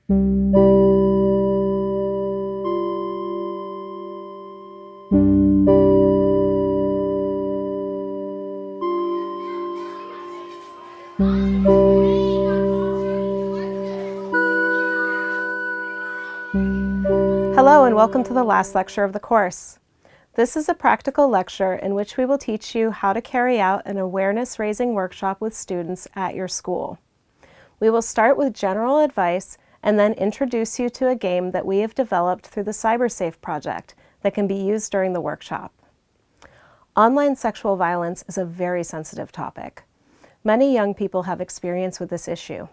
Hello and welcome to the last lecture of the course. This is a practical lecture in which we will teach you how to carry out an awareness-raising workshop with students at your school. We will start with general advice and then introduce you to a game that we have developed through the Cybersafe project that can be used during the workshop. Online sexual violence is a very sensitive topic. Many young people have experience with this issue.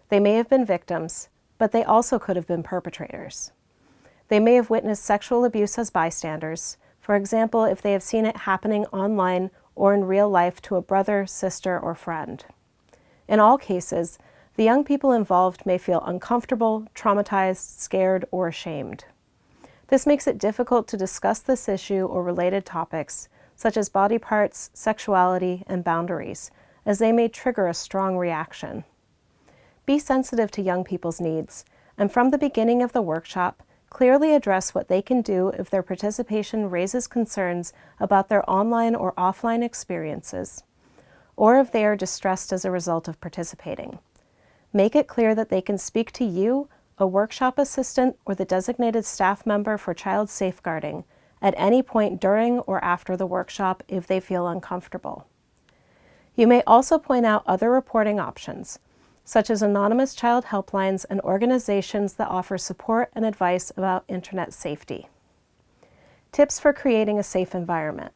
They may have been victims, but they also could have been perpetrators. They may have witnessed sexual abuse as bystanders, for example, if they have seen it happening online or in real life to a brother, sister, or friend. In all cases, the young people involved may feel uncomfortable, traumatized, scared, or ashamed. This makes it difficult to discuss this issue or related topics, such as body parts, sexuality, and boundaries, as they may trigger a strong reaction. Be sensitive to young people's needs, and from the beginning of the workshop, clearly address what they can do if their participation raises concerns about their online or offline experiences, or if they are distressed as a result of participating. Make it clear that they can speak to you, a workshop assistant, or the designated staff member for child safeguarding at any point during or after the workshop if they feel uncomfortable. You may also point out other reporting options, such as anonymous child helplines and organizations that offer support and advice about internet safety. Tips for creating a safe environment.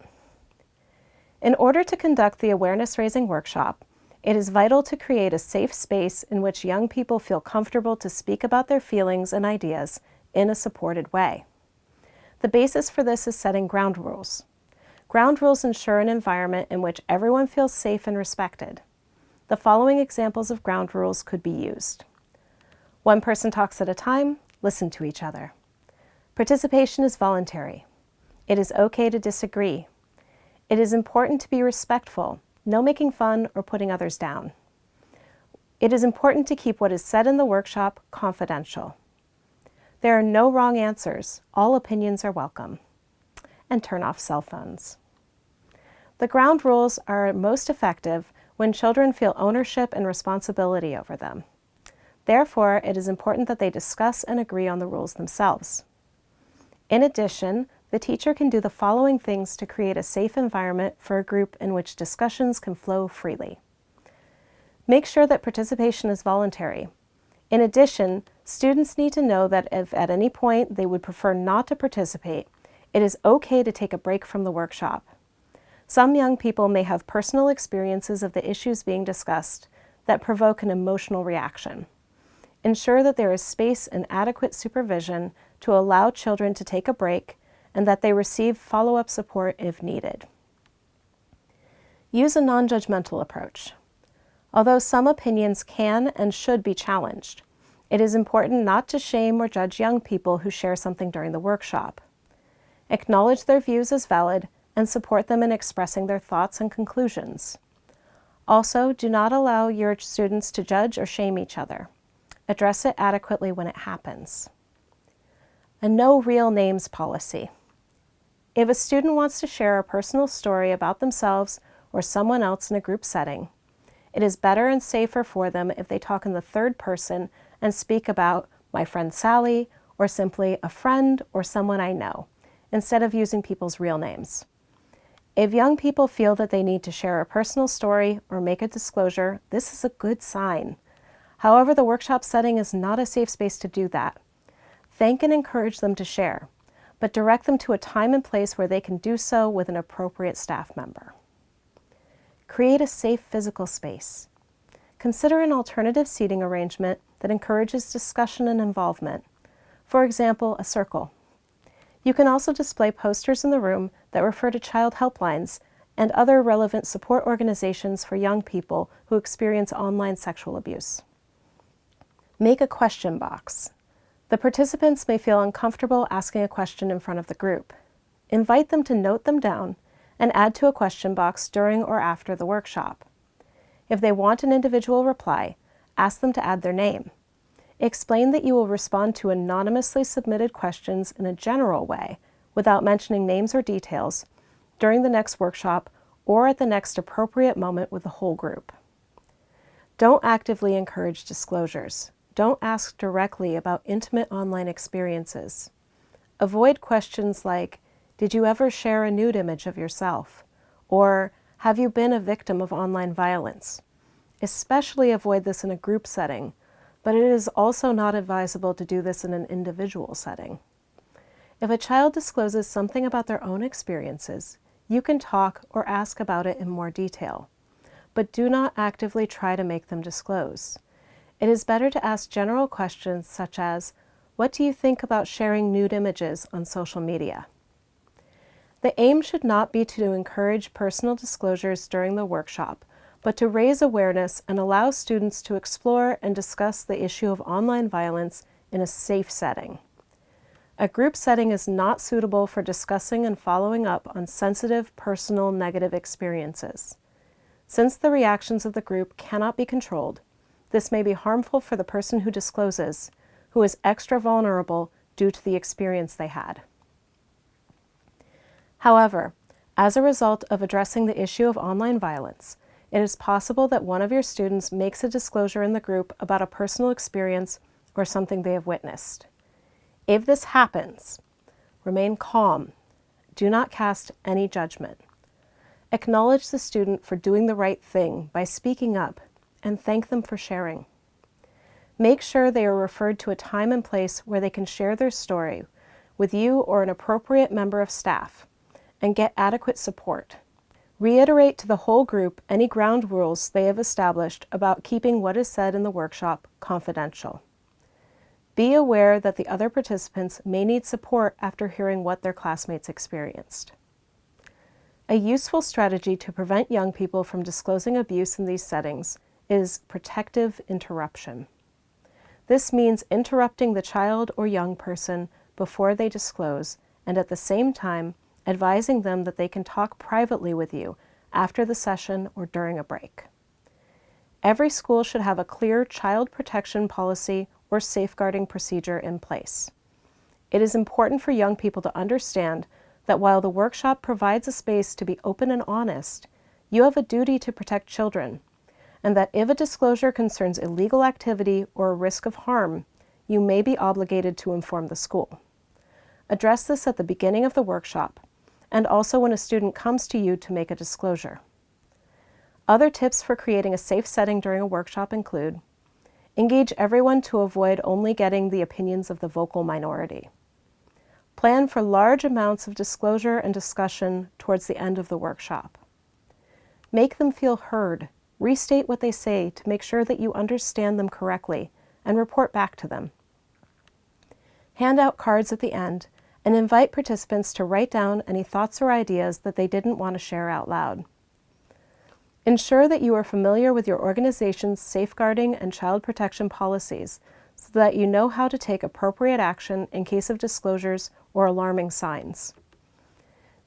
In order to conduct the awareness-raising workshop, it is vital to create a safe space in which young people feel comfortable to speak about their feelings and ideas in a supported way. The basis for this is setting ground rules. Ground rules ensure an environment in which everyone feels safe and respected. The following examples of ground rules could be used. One person talks at a time, listen to each other. Participation is voluntary. It is okay to disagree. It is important to be respectful, no making fun or putting others down. It is important to keep what is said in the workshop confidential. There are no wrong answers. All opinions are welcome. And turn off cell phones. The ground rules are most effective when children feel ownership and responsibility over them. Therefore, it is important that they discuss and agree on the rules themselves. In addition, the teacher can do the following things to create a safe environment for a group in which discussions can flow freely. Make sure that participation is voluntary. In addition, students need to know that if at any point they would prefer not to participate, it is okay to take a break from the workshop. Some young people may have personal experiences of the issues being discussed that provoke an emotional reaction. Ensure that there is space and adequate supervision to allow children to take a break and that they receive follow-up support if needed. Use a non-judgmental approach. Although some opinions can and should be challenged, it is important not to shame or judge young people who share something during the workshop. Acknowledge their views as valid and support them in expressing their thoughts and conclusions. Also, do not allow your students to judge or shame each other. Address it adequately when it happens. A no real names policy. If a student wants to share a personal story about themselves or someone else in a group setting, it is better and safer for them if they talk in the third person and speak about my friend Sally or simply a friend or someone I know, instead of using people's real names. If young people feel that they need to share a personal story or make a disclosure, this is a good sign. However, the workshop setting is not a safe space to do that. Thank and encourage them to share, but direct them to a time and place where they can do so with an appropriate staff member. Create a safe physical space. Consider an alternative seating arrangement that encourages discussion and involvement. For example, a circle. You can also display posters in the room that refer to child helplines and other relevant support organizations for young people who experience online sexual abuse. Make a question box. The participants may feel uncomfortable asking a question in front of the group. Invite them to note them down and add to a question box during or after the workshop. If they want an individual reply, ask them to add their name. Explain that you will respond to anonymously submitted questions in a general way, without mentioning names or details, during the next workshop or at the next appropriate moment with the whole group. Don't actively encourage disclosures. Don't ask directly about intimate online experiences. Avoid questions like, "Did you ever share a nude image of yourself?" Or, "Have you been a victim of online violence?" Especially avoid this in a group setting, but it is also not advisable to do this in an individual setting. If a child discloses something about their own experiences, you can talk or ask about it in more detail, but do not actively try to make them disclose. It is better to ask general questions such as, "What do you think about sharing nude images on social media?" The aim should not be to encourage personal disclosures during the workshop, but to raise awareness and allow students to explore and discuss the issue of online violence in a safe setting. A group setting is not suitable for discussing and following up on sensitive, personal, negative experiences. Since the reactions of the group cannot be controlled, this may be harmful for the person who discloses, who is extra vulnerable due to the experience they had. However, as a result of addressing the issue of online violence, it is possible that one of your students makes a disclosure in the group about a personal experience or something they have witnessed. If this happens, remain calm. Do not cast any judgment. Acknowledge the student for doing the right thing by speaking up and thank them for sharing. Make sure they are referred to a time and place where they can share their story with you or an appropriate member of staff and get adequate support. Reiterate to the whole group any ground rules they have established about keeping what is said in the workshop confidential. Be aware that the other participants may need support after hearing what their classmates experienced. A useful strategy to prevent young people from disclosing abuse in these settings is protective interruption. This means interrupting the child or young person before they disclose and at the same time advising them that they can talk privately with you after the session or during a break. Every school should have a clear child protection policy or safeguarding procedure in place. It is important for young people to understand that while the workshop provides a space to be open and honest, you have a duty to protect children, and that if a disclosure concerns illegal activity or a risk of harm, you may be obligated to inform the school. Address this at the beginning of the workshop, and also when a student comes to you to make a disclosure. Other tips for creating a safe setting during a workshop include: engage everyone to avoid only getting the opinions of the vocal minority. Plan for large amounts of disclosure and discussion towards the end of the workshop. Make them feel heard. Restate what they say to make sure that you understand them correctly and report back to them. Hand out cards at the end and invite participants to write down any thoughts or ideas that they didn't want to share out loud. Ensure that you are familiar with your organization's safeguarding and child protection policies so that you know how to take appropriate action in case of disclosures or alarming signs.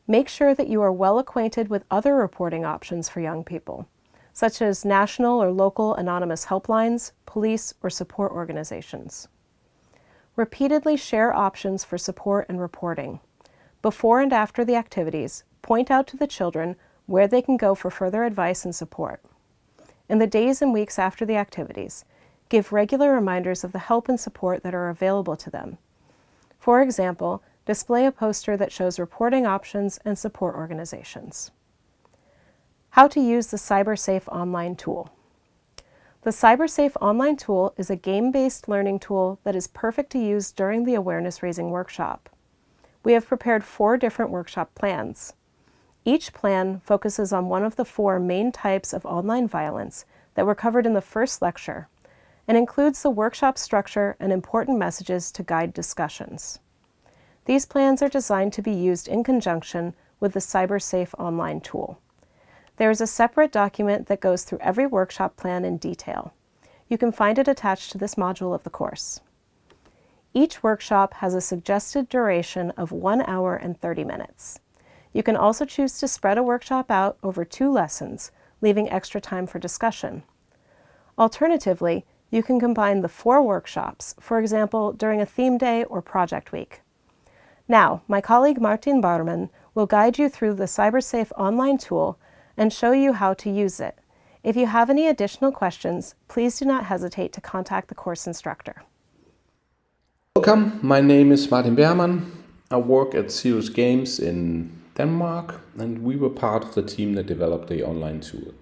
Make sure that you are well acquainted with other reporting options for young people, such as national or local anonymous helplines, police, or support organizations. Repeatedly share options for support and reporting. Before and after the activities, point out to the children where they can go for further advice and support. In the days and weeks after the activities, give regular reminders of the help and support that are available to them. For example, display a poster that shows reporting options and support organizations. How to use the Cybersafe online tool. The Cybersafe online tool is a game-based learning tool that is perfect to use during the awareness-raising workshop. We have prepared 4 different workshop plans. Each plan focuses on one of the 4 main types of online violence that were covered in the first lecture and includes the workshop structure and important messages to guide discussions. These plans are designed to be used in conjunction with the Cybersafe online tool. There is a separate document that goes through every workshop plan in detail. You can find it attached to this module of the course. Each workshop has a suggested duration of 1 hour and 30 minutes. You can also choose to spread a workshop out over 2 lessons, leaving extra time for discussion. Alternatively, You can combine the 4 workshops, for example, during a theme day or project week. Now, my colleague Martin Barman will guide you through the Cybersafe online tool and show you how to use it. If you have any additional questions, please do not hesitate to contact the course instructor. Welcome, my name is Martin Berman. I work at Cirrus Games in Denmark, and we were part of the team that developed the online tool.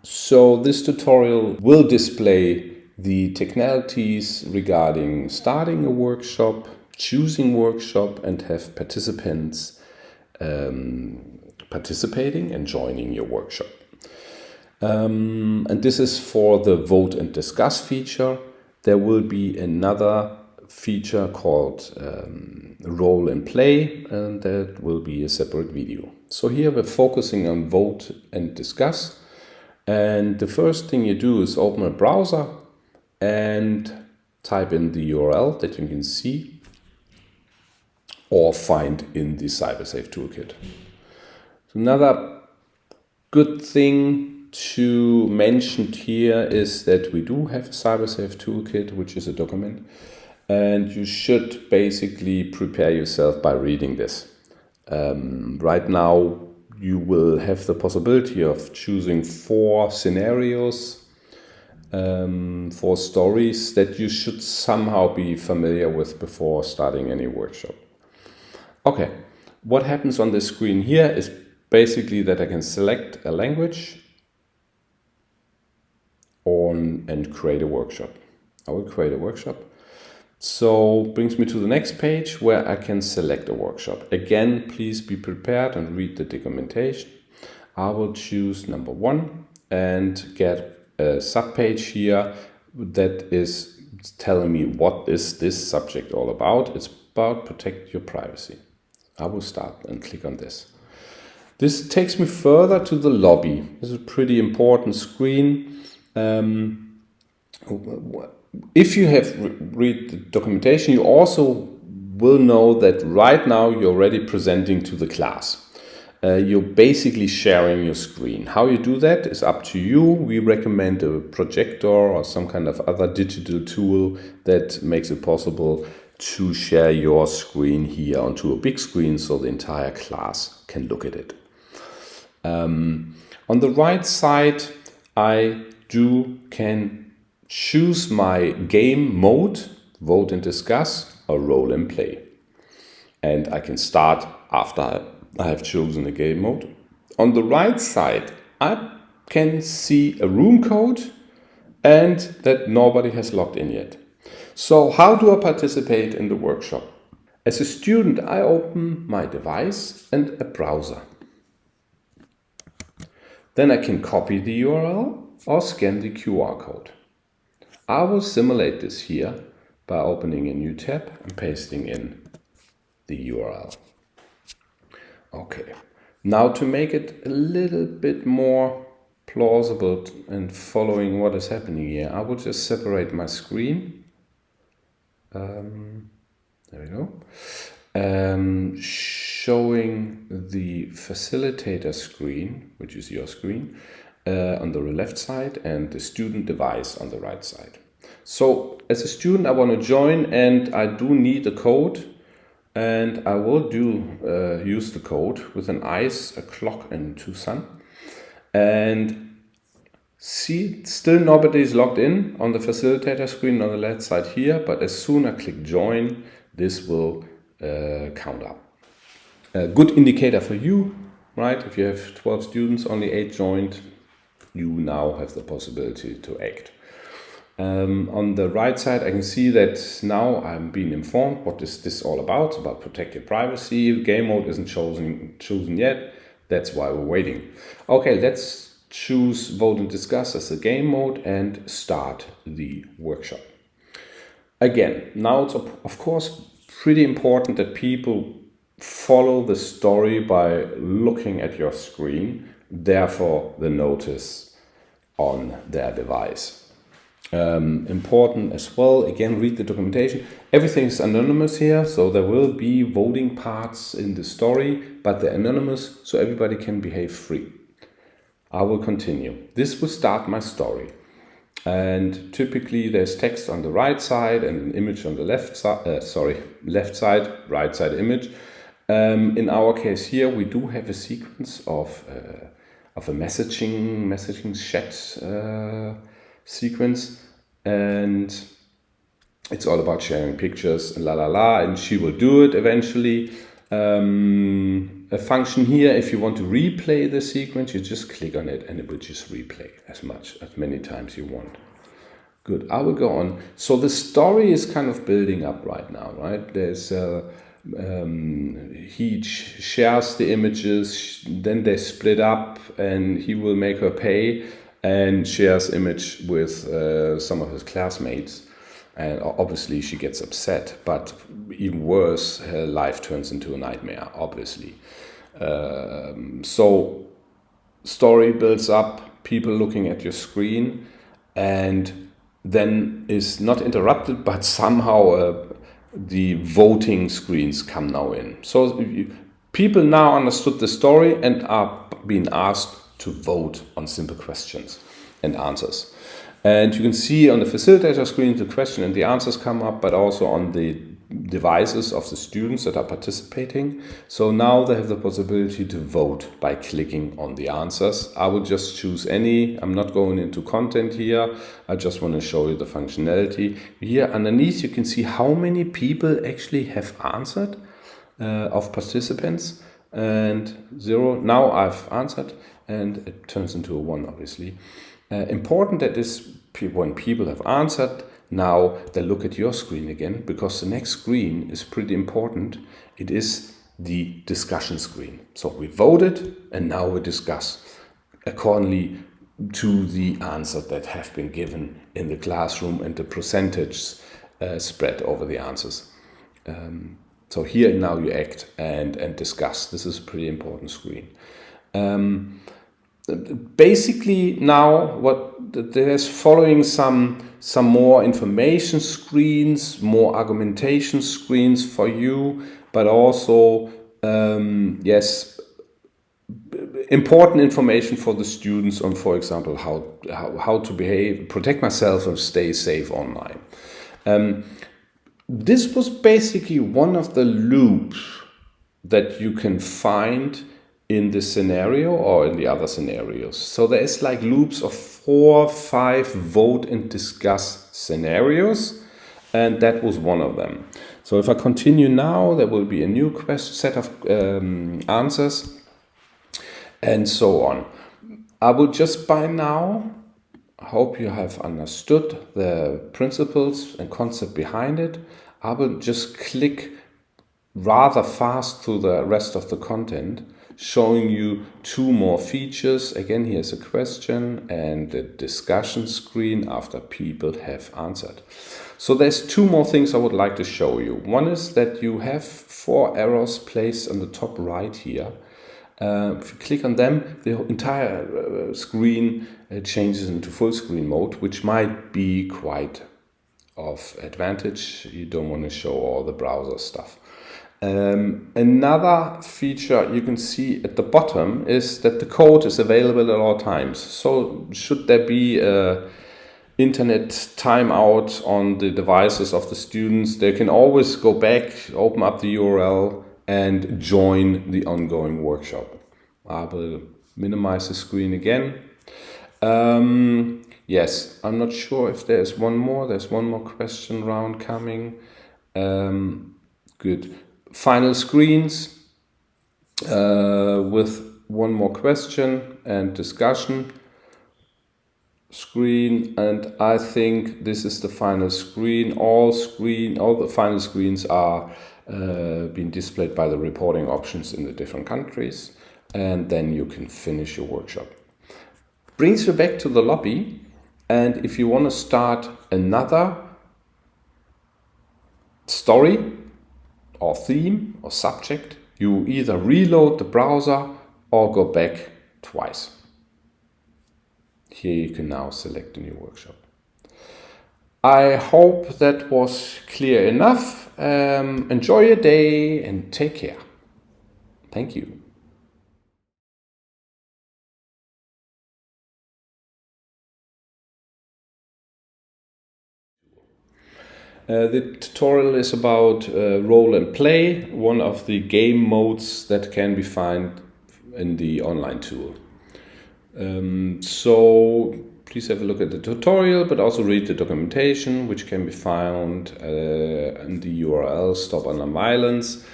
So this tutorial will display the technicalities regarding starting a workshop, choosing workshop, and have participants participating and joining your workshop. And this is for the vote and discuss feature. There will be another feature called role and play, and that will be a separate video. So here we're focusing on vote and discuss. And the first thing you do is open a browser and type in the URL that you can see or find in the Cybersafe toolkit. Another good thing to mention here is that we do have a Cybersafe toolkit, which is a document, and you should basically prepare yourself by reading this. Right now, you will have the possibility of choosing 4 scenarios, 4 stories that you should somehow be familiar with before starting any workshop. Okay, what happens on the screen here is basically that I can select a language and create a workshop. I will create a workshop. So brings me to the next page where I can select a workshop. Again, please be prepared and read the documentation. I will choose number 1 and get a subpage here that is telling me what is this subject all about. It's about protect your privacy. I will start and click on this. This takes me further to the lobby. This is a pretty important screen. If you have read the documentation, you also will know that right now you're already presenting to the class. You're basically sharing your screen. How you do that is up to you. We recommend a projector or some kind of other digital tool that makes it possible to share your screen here onto a big screen so the entire class can look at it. On the right side, I can choose my game mode, vote and discuss, or role and play. And I can start after I have chosen a game mode. On the right side, I can see a room code and that nobody has logged in yet. So how do I participate in the workshop? As a student, I open my device and a browser. Then I can copy the URL or scan the QR code. I will simulate this here by opening a new tab and pasting in the URL. Okay, now to make it a little bit more plausible and following what is happening here, I will just separate my screen. There we go. Showing the facilitator screen, which is your screen, on the left side, and the student device on the right side. So as a student, I want to join and I do need a code, and I will use the code with an ice, a clock, and 2 sun. And see, still nobody is logged in on the facilitator screen on the left side here, but as soon as I click join, this will count up. A good indicator for you, right? If you have 12 students, only 8 joined, you now have the possibility to act. On the right side, I can see that now I'm being informed what is this all about. It's about protect your privacy. Game mode isn't chosen yet. That's why we're waiting. Okay, let's choose vote and discuss as a game mode and start the workshop. Again, now it's of course pretty important that people follow the story by looking at your screen, therefore the notice on their device. Important as well, again, read the documentation. Everything is anonymous here, so there will be voting parts in the story, but they're anonymous, so everybody can behave free. I will continue. This will start my story. And typically there's text on the right side and an image on the left side, left side, right side image. In our case here, we do have a sequence of a messaging chat sequence, and it's all about sharing pictures and and she will do it eventually. A function here, if you want to replay the sequence, you just click on it and it will just replay as many times you want. Good, I will go on. So the story is kind of building up right now, right? There's he shares the images, then they split up and he will make her pay and shares image with some of his classmates. And obviously she gets upset, but even worse, her life turns into a nightmare, obviously. So story builds up, people looking at your screen, and then is not interrupted, but somehow the voting screens come now in. So people now understood the story and are being asked to vote on simple questions and answers. And you can see on the facilitator screen the question and the answers come up, but also on the devices of the students that are participating. So now they have the possibility to vote by clicking on the answers. I will just choose any. I'm not going into content here. I just want to show you the functionality. Here underneath you can see how many people actually have answered of participants, and 0. Now I've answered and it turns into a 1 obviously. Important that is when people have answered, now they look at your screen again, because the next screen is pretty important. It is the discussion screen. So we voted and now we discuss accordingly to the answer that have been given in the classroom and the percentage spread over the answers. So here now you act and discuss. This is a pretty important screen. Basically now there's following some more information screens, more argumentation screens for you, but also important information for the students on, for example, how to behave, protect myself and stay safe online. This was basically one of the loops that you can find in this scenario or in the other scenarios. So there is like loops of 4, 5 vote and discuss scenarios, and that was one of them. So if I continue now, there will be a new set of answers and so on. I will just by now, I hope you have understood the principles and concept behind it. I will just click rather fast through the rest of the content, showing you 2 more features. Again, here's a question and the discussion screen after people have answered. So there's 2 more things I would like to show you. One is that you have 4 arrows placed on the top right here. If you click on them, the entire screen changes into full screen mode, which might be quite of advantage. You don't want to show all the browser stuff. Another feature you can see at the bottom is that the code is available at all times. So should there be a internet timeout on the devices of the students, they can always go back, open up the URL and join the ongoing workshop. I will minimize the screen again. Yes, I'm not sure if there's one more. There's one more question round coming. Good. Final screens with one more question and discussion screen, and I think this is the final screen. All the final screens are being displayed by the reporting options in the different countries, and then you can finish your workshop. Brings you back to the lobby, and if you want to start another story or theme or subject, you either reload the browser or go back twice. Here you can now select a new workshop. I hope that was clear enough. Enjoy your day and take care. Thank you. The tutorial is about role and play, one of the game modes that can be found in the online tool. So please have a look at the tutorial, but also read the documentation, which can be found in the URL Stop Online Violence.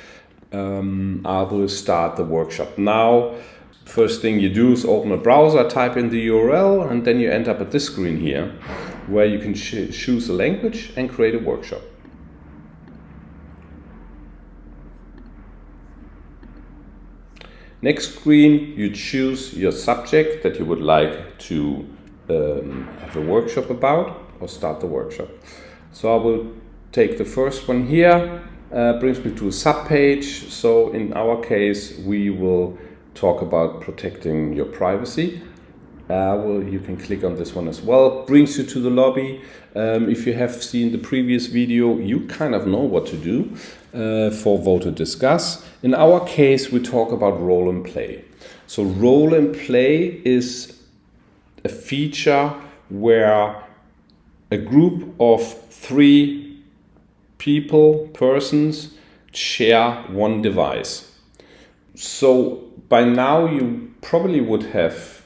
I will start the workshop now. First thing you do is open a browser, type in the URL, and then you end up at this screen here, where you can choose a language and create a workshop. Next screen, you choose your subject that you would like to have a workshop about or start the workshop. So I will take the first one here, brings me to a subpage. So in our case, we will talk about protecting your privacy. You can click on this one as well. Brings you to the lobby. If you have seen the previous video, you kind of know what to do for Vote to Discuss. In our case, we talk about role and play. So role and play is a feature where a group of 3 persons share one device. So by now you probably would have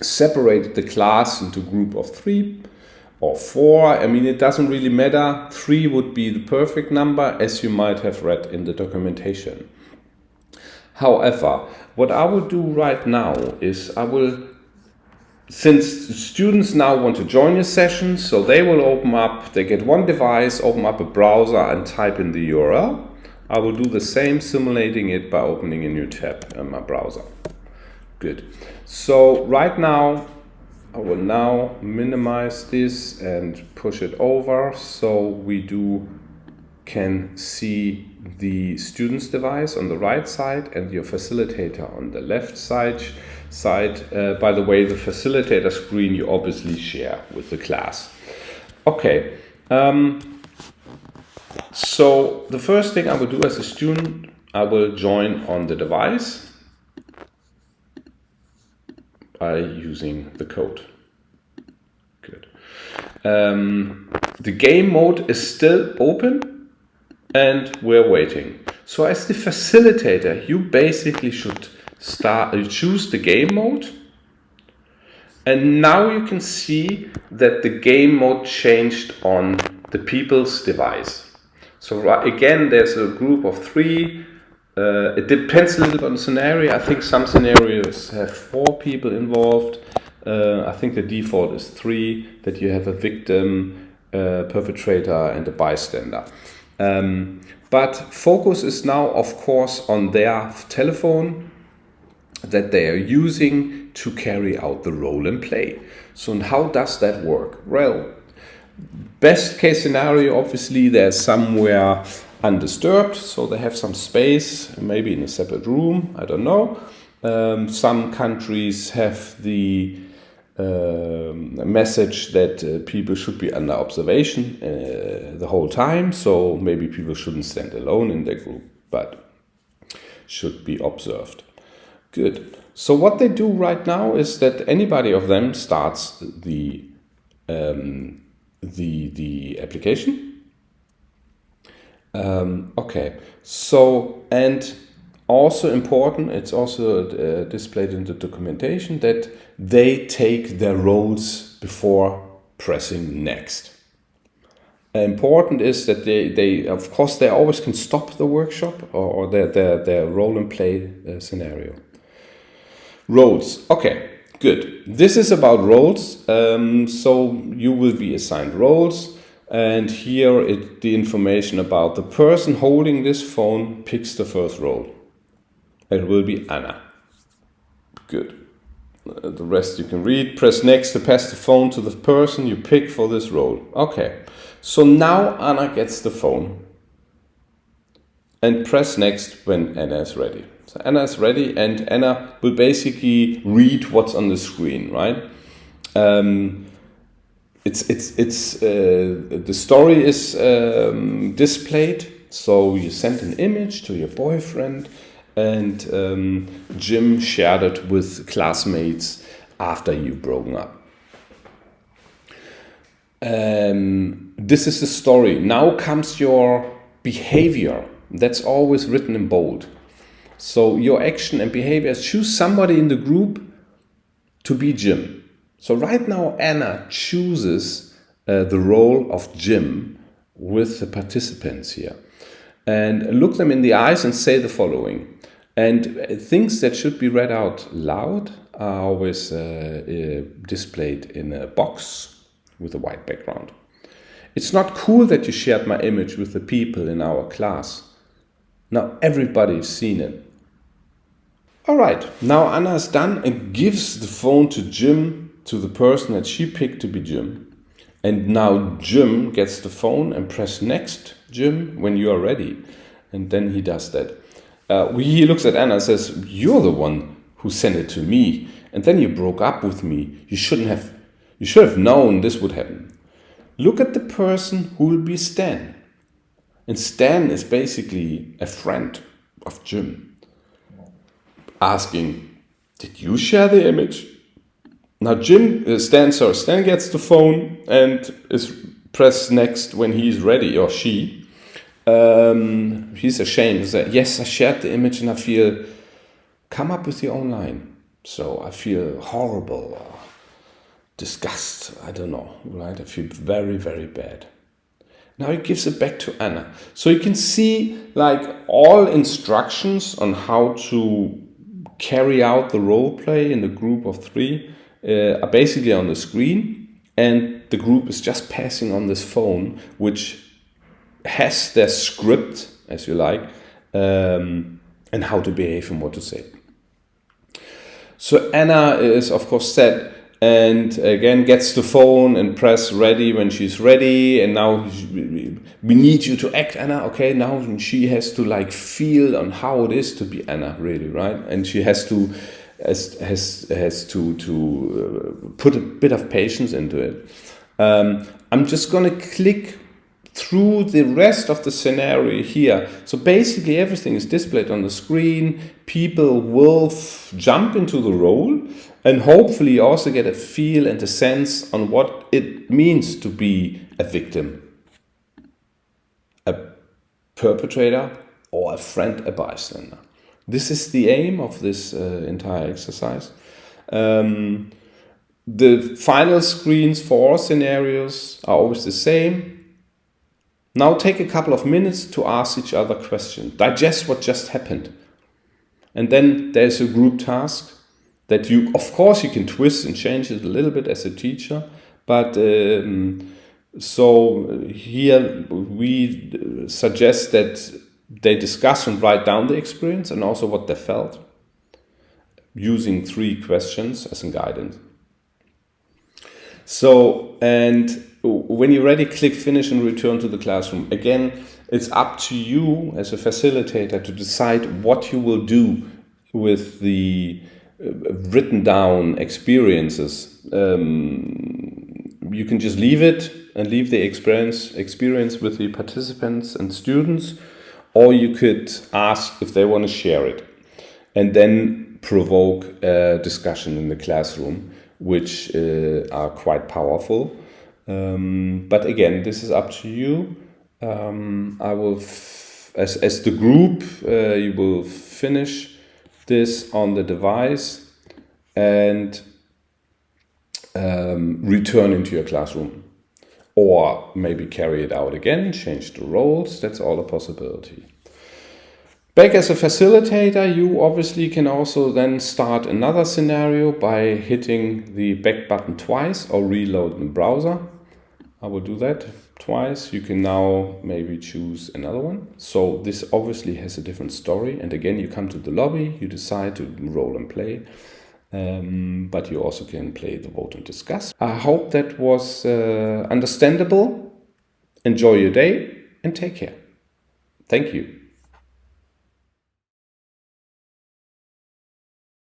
separated the class into a group of 3 or 4. I mean, it doesn't really matter. 3 would be the perfect number, as you might have read in the documentation. However, what I will do right now is since students now want to join your session, so they get one device, open up a browser and type in the URL. I will do the same, simulating it by opening a new tab in my browser. Good. So right now, I will now minimize this and push it over so we can see the student's device on the right side and your facilitator on the left side. By the way, the facilitator screen you obviously share with the class. Okay. So the first thing I will do as a student, I will join on the device by using the code. Good. The game mode is still open and we're waiting. So as the facilitator, you basically should choose the game mode. And now you can see that the game mode changed on the people's device. So again, there's a group of 3. It depends a little bit on the scenario. I think some scenarios have 4 people involved. I think the default is 3, that you have a victim, perpetrator, and a bystander. But focus is now, of course, on their telephone that they are using to carry out the role and play. So how does that work? Well, best case scenario, obviously, they're somewhere undisturbed, so they have some space, maybe in a separate room, I don't know. Some countries have the message that people should be under observation the whole time, so maybe people shouldn't stand alone in their group, but should be observed. Good. So what they do right now is that anybody of them starts the application. Okay, so, and also important, it's also displayed in the documentation that they take their roles before pressing next. Important is that they of course, they always can stop the workshop or their role and play scenario. Roles. Okay, good. This is about roles. So you will be assigned roles. And here the information about the person holding this phone picks the first role. It will be Anna. Good. The rest you can read. Press next to pass the phone to the person you pick for this role. Okay. So now Anna gets the phone. And press next when Anna is ready. So Anna is ready and Anna will basically read what's on the screen, right? The story is displayed. So you send an image to your boyfriend, and Jim shared it with classmates after you've broken up. This is the story. Now comes your behavior. That's always written in bold. So your action and behavior, choose somebody in the group to be Jim. So right now Anna chooses the role of Jim with the participants here. And look them in the eyes and say the following. And things that should be read out loud are always displayed in a box with a white background. It's not cool that you shared my image with the people in our class. Now everybody's seen it. Alright, now Anna is done and gives the phone to Jim, to the person that she picked to be Jim. And now Jim gets the phone and press next, Jim, when you are ready. And then he does that. He looks at Anna and says, you're the one who sent it to me. And then you broke up with me. You should have known this would happen. Look at the person who will be Stan. And Stan is basically a friend of Jim. Asking, did you share the image? Now Stan gets the phone and is pressed next when he's ready, or she. He's ashamed. He's like, yes, I shared the image and I feel, come up with your own line. So I feel horrible, disgust, I don't know, right? I feel very, very bad. Now he gives it back to Anna. So you can see like all instructions on how to carry out the role play in the group of 3 are basically on the screen, and the group is just passing on this phone, which has their script, as you like, and how to behave and what to say. So Anna is of course set, and again gets the phone and press ready when she's ready. And now we need you to act, Anna. Okay, now she has to like feel on how it is to be Anna, really, right? And she has to put a bit of patience into it. I'm just gonna click through the rest of the scenario here. So basically everything is displayed on the screen. People will jump into the role and hopefully also get a feel and a sense on what it means to be a victim, a perpetrator, or a friend, a bystander. This is the aim of this entire exercise. The final screens for all scenarios are always the same. Now take a couple of minutes to ask each other questions. Digest what just happened. And then there's a group task that you can twist and change it a little bit as a teacher. But so here we suggest that they discuss and write down the experience and also what they felt, using 3 questions as a guidance. So, and when you're ready, click finish and return to the classroom. Again, it's up to you as a facilitator to decide what you will do with the written down experiences. You can just leave it and leave the experience with the participants and students, or you could ask if they want to share it and then provoke a discussion in the classroom, which are quite powerful. But again, this is up to you. I will, as the group, you will finish this on the device and return into your classroom. Or maybe carry it out again, change the roles, that's all a possibility. Back as a facilitator, you obviously can also then start another scenario by hitting the back button twice or reload the browser. I will do that twice. You can now maybe choose another one. So this obviously has a different story. And again, you come to the lobby, you decide to roll and play. But you also can play the vote and discuss. I hope that was understandable. Enjoy your day and take care. Thank you.